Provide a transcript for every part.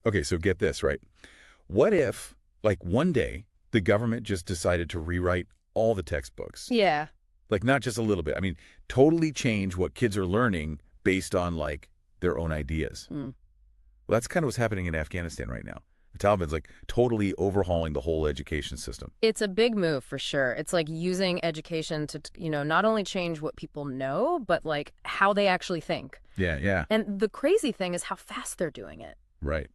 Okay, so get this, right? What if, like, one day the government just decided to rewrite all the textbooks? Yeah. Like, not just a little bit. I mean, totally change what kids are learning based on, like, their own ideas. Mm. Well, that's kind of what's happening in Afghanistan right now. The Taliban's, like, totally overhauling the whole education system. It's a big move for sure. It's like using education to, not only change what people know, but like how they actually think. Yeah, yeah. And the crazy thing is how fast they're doing it. Right.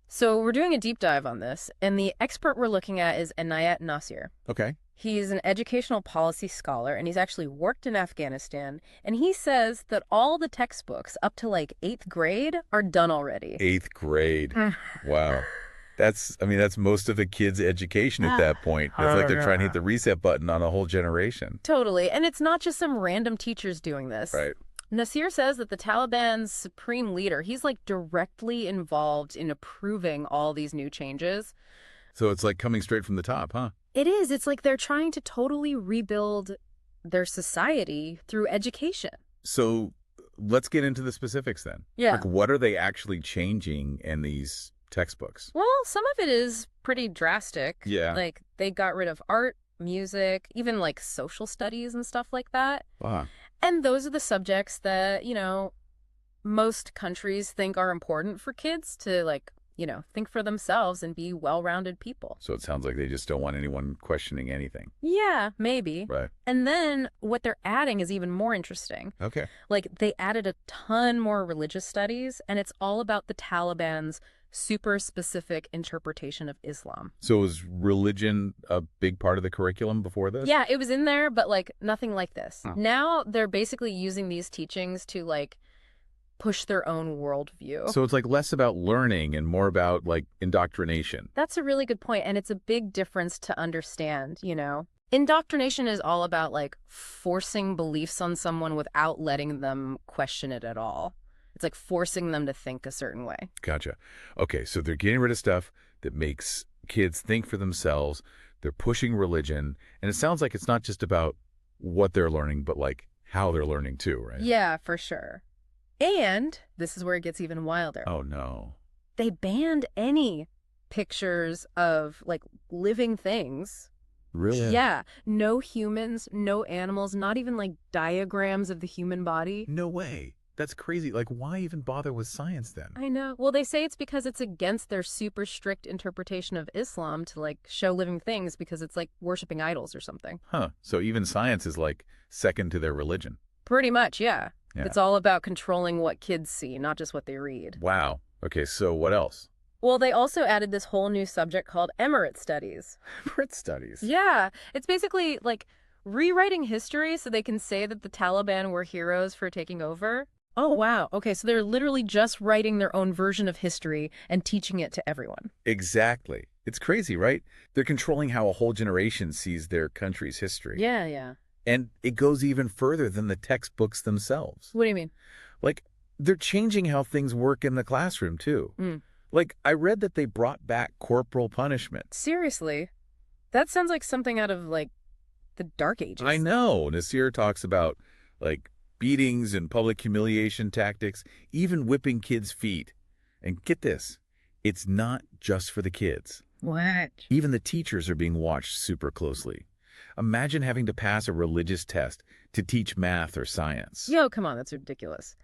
So we're doing a deep dive on this, and the expert we're looking at is Enayat Nasir. Okay. He's an educational policy scholar, and he's actually worked in Afghanistan, and he says that all the textbooks up to like 8th grade are done already. 8th grade. Wow. That's most of the kids' education at that point. It's like they're trying to hit the reset button on a whole generation. Totally. And it's not just some random teachers doing this. Right. Nasir says that the Taliban's supreme leader, he's like directly involved in approving all these new changes. So it's like coming straight from the top, huh? It is. It's like they're trying to totally rebuild their society through education. So let's get into the specifics then. Yeah. Like, what are they actually changing in these textbooks? Well, some of it is pretty drastic. Yeah. Like they got rid of art, music, even like social studies and stuff like that. Wow. And those are the subjects that, most countries think are important for kids to like, think for themselves and be well-rounded people. So it sounds like they just don't want anyone questioning anything. Yeah, maybe. Right. And then what they're adding is even more interesting. Okay. Like they added a ton more religious studies, and it's all about the Taliban's super specific interpretation of Islam. So was religion a big part of the curriculum before this? Yeah, it was in there, but like nothing like this. Oh. Now they're basically using these teachings to like push their own worldview. So it's like less about learning and more about like indoctrination. That's a really good point, and it's a big difference to understand, Indoctrination is all about like forcing beliefs on someone without letting them question it at all. It's like forcing them to think a certain way. Gotcha. Okay, so they're getting rid of stuff that makes kids think for themselves. They're pushing religion, and it sounds like it's not just about what they're learning, but like how they're learning too, right? Yeah, for sure. And this is where it gets even wilder. Oh, no. They banned any pictures of like living things. Really? Yeah. No humans, no animals, not even like diagrams of the human body. No way. That's crazy. Like, why even bother with science then? I know. Well, they say it's because it's against their super strict interpretation of Islam to like show living things because it's like worshiping idols or something. Huh. So even science is like second to their religion. Pretty much, yeah. Yeah. It's all about controlling what kids see, not just what they read. Wow. Okay, so what else? Well, they also added this whole new subject called emirate studies. Brit studies. Yeah. It's basically like rewriting history so they can say that the Taliban were heroes for taking over. Oh, wow. Okay, so they're literally just writing their own version of history and teaching it to everyone. Exactly. It's crazy, right? They're controlling how a whole generation sees their country's history. Yeah, yeah. And it goes even further than the textbooks themselves. What do you mean? Like, they're changing how things work in the classroom, too. Mm. Like, I read that they brought back corporal punishment. Seriously? That sounds like something out of, like, the Dark Ages. I know. Nasir talks about, like, beatings and public humiliation tactics, even whipping kids' feet. And get this, it's not just for the kids. What? Even the teachers are being watched super closely. Imagine having to pass a religious test to teach math or science. Yo, come on, that's ridiculous.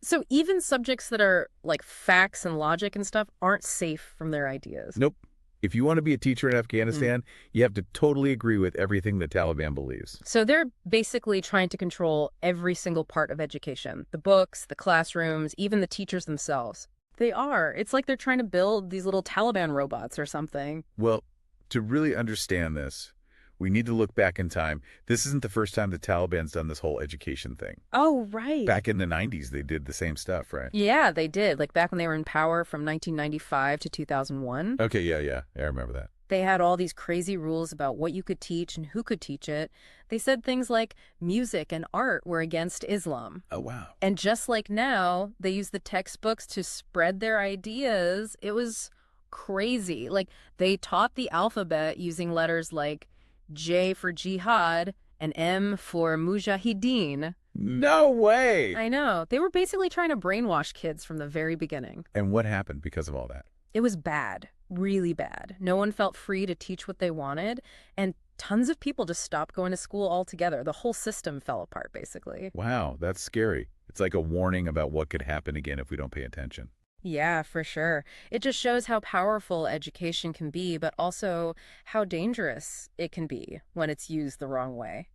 So even subjects that are like facts and logic and stuff aren't safe from their ideas. Nope. If you want to be a teacher in Afghanistan, you have to totally agree with everything the Taliban believes. So they're basically trying to control every single part of education. The books, the classrooms, even the teachers themselves. They are. It's like they're trying to build these little Taliban robots or something. Well, to really understand this, we need to look back in time. This isn't the first time the Taliban's done this whole education thing. Oh, right. Back in the 90s, they did the same stuff, right? Yeah, they did. Like back when they were in power from 1995 to 2001. Okay, yeah, I remember that. They had all these crazy rules about what you could teach and who could teach it. They said things like music and art were against Islam. Oh, wow. And just like now, they use the textbooks to spread their ideas. It was crazy. Like they taught the alphabet using letters like J for jihad and M for mujahideen. No way! I know. They were basically trying to brainwash kids from the very beginning. And what happened because of all that? It was bad, really bad. No one felt free to teach what they wanted, and tons of people just stopped going to school altogether. The whole system fell apart, basically. Wow, that's scary. It's like a warning about what could happen again if we don't pay attention. Yeah, for sure. It just shows how powerful education can be, but also how dangerous it can be when it's used the wrong way.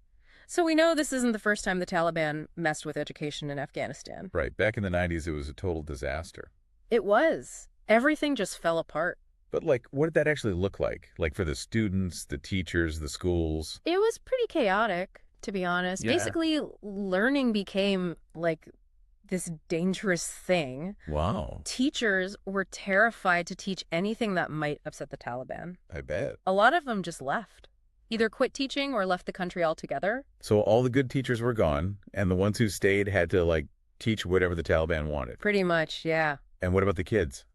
So we know this isn't the first time the Taliban messed with education in Afghanistan. Right. Back in the 90s, it was a total disaster. It was. Everything just fell apart. But, like, what did that actually look like? Like, for the students, the teachers, the schools? It was pretty chaotic, to be honest. Yeah. Basically, learning became like this dangerous thing. Wow. Teachers were terrified to teach anything that might upset the Taliban. I bet. A lot of them just left. Either quit teaching or left the country altogether. So all the good teachers were gone, and the ones who stayed had to, like, teach whatever the Taliban wanted. Pretty much, yeah. And what about the kids?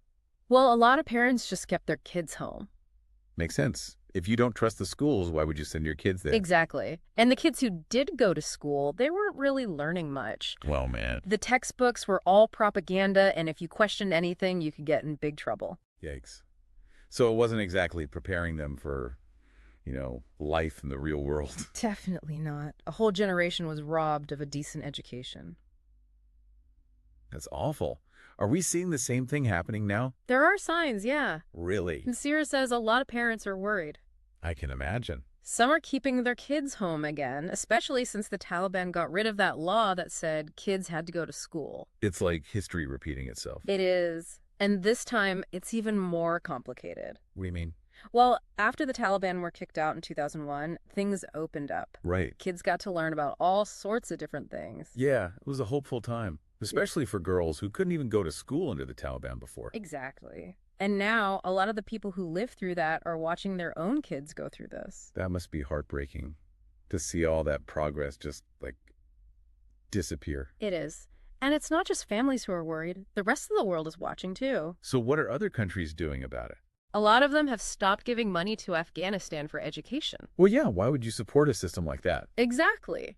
Well, a lot of parents just kept their kids home. Makes sense. If you don't trust the schools, why would you send your kids there? Exactly. And the kids who did go to school, they weren't really learning much. Well, man. The textbooks were all propaganda, and if you questioned anything, you could get in big trouble. Yikes. So it wasn't exactly preparing them for, life in the real world. Definitely not. A whole generation was robbed of a decent education. That's awful. Are we seeing the same thing happening now? There are signs, yeah. Really? Nasir says a lot of parents are worried. I can imagine. Some are keeping their kids home again, especially since the Taliban got rid of that law that said kids had to go to school. It's like history repeating itself. It is. And this time, it's even more complicated. What do you mean? Well, after the Taliban were kicked out in 2001, things opened up. Right. Kids got to learn about all sorts of different things. Yeah, it was a hopeful time, especially for girls who couldn't even go to school under the Taliban before. Exactly. And now, a lot of the people who lived through that are watching their own kids go through this. That must be heartbreaking to see all that progress just, disappear. It is. And it's not just families who are worried. The rest of the world is watching, too. So what are other countries doing about it? A lot of them have stopped giving money to Afghanistan for education. Well, yeah, why would you support a system like that? Exactly.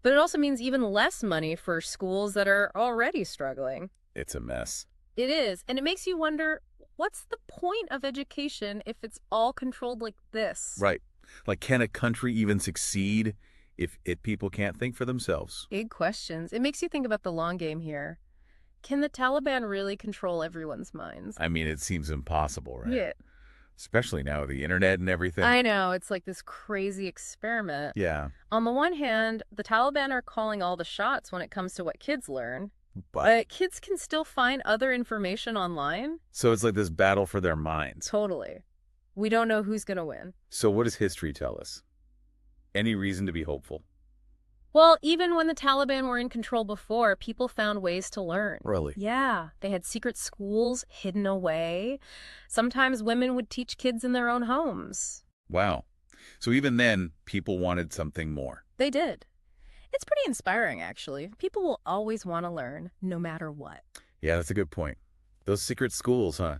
But it also means even less money for schools that are already struggling. It's a mess. It is. And it makes you wonder, what's the point of education if it's all controlled like this? Right. Like, can a country even succeed if people can't think for themselves? Big questions. It makes you think about the long game here. Can the Taliban really control everyone's minds? I mean, it seems impossible, right? Yeah. Especially now with the internet and everything. I know. It's like this crazy experiment. Yeah. On the one hand, the Taliban are calling all the shots when it comes to what kids learn. But Kids can still find other information online. so it's like this battle for their minds. Totally. We don't know who's going to win. So what does history tell us? Any reason to be hopeful? Well, even when the Taliban were in control before, people found ways to learn. Really? Yeah, they had secret schools hidden away. Sometimes women would teach kids in their own homes. Wow. So even then, people wanted something more. They did. It's pretty inspiring, actually. People will always want to learn, no matter what. Yeah, that's a good point. Those secret schools, huh?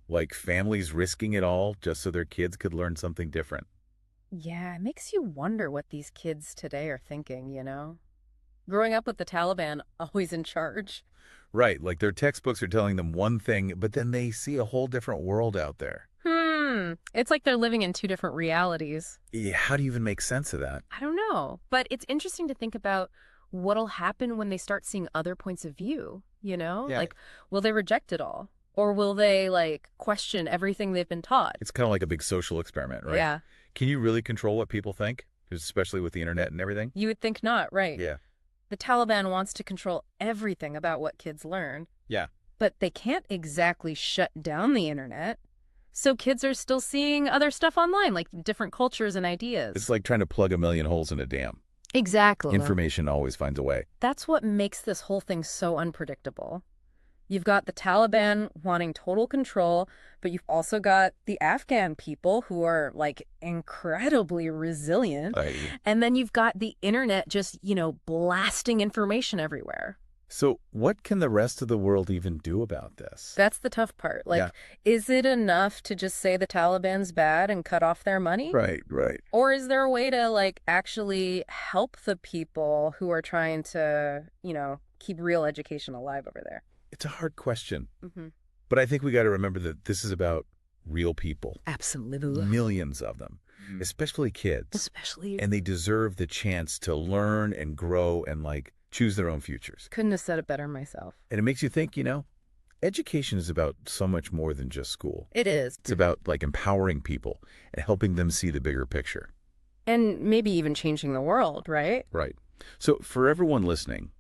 Like families risking it all just so their kids could learn something different. Yeah, it makes you wonder what these kids today are thinking, you know? Growing up with the Taliban always in charge. Right, like their textbooks are telling them one thing, but then they see a whole different world out there. It's like they're living in two different realities. Yeah, how do you even make sense of that? I don't know, but it's interesting to think about what'll happen when they start seeing other points of view, you know? Yeah. Like, will they reject it all? Or will they, question everything they've been taught? It's kind of like a big social experiment, right? Yeah. Can you really control what people think, especially with the internet and everything? You would think not, right? Yeah. The Taliban wants to control everything about what kids learn. Yeah. But they can't exactly shut down the internet. So kids are still seeing other stuff online, like different cultures and ideas. It's like trying to plug a million holes in a dam. Exactly. Information always finds a way. That's what makes this whole thing so unpredictable. You've got the Taliban wanting total control, but you've also got the Afghan people who are, incredibly resilient. And then you've got the internet just, blasting information everywhere. So what can the rest of the world even do about this? That's the tough part. Is it enough to just say the Taliban's bad and cut off their money? Right. Or is there a way to, actually help the people who are trying to, keep real education alive over there? It's a hard question. Mm-hmm. But I think we got to remember that this is about real people, Absolutely. millions of them, especially kids. Especially. And they deserve the chance to learn and grow and, like, choose their own futures. Couldn't have said it better myself. And it makes you think, education is about so much more than just school. It is. It's about, like, empowering people and helping them see the bigger picture. And maybe even changing the world, right? Right. So for everyone listening,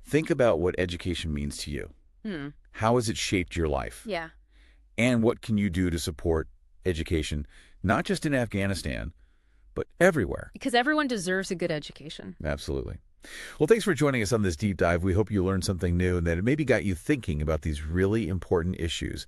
think about what education means to you. How has it shaped your life? Yeah. And what can you do to support education, not just in Afghanistan, but everywhere? Because everyone deserves a good education. Absolutely. Well, thanks for joining us on this deep dive. We hope you learned something new and that it maybe got you thinking about these really important issues.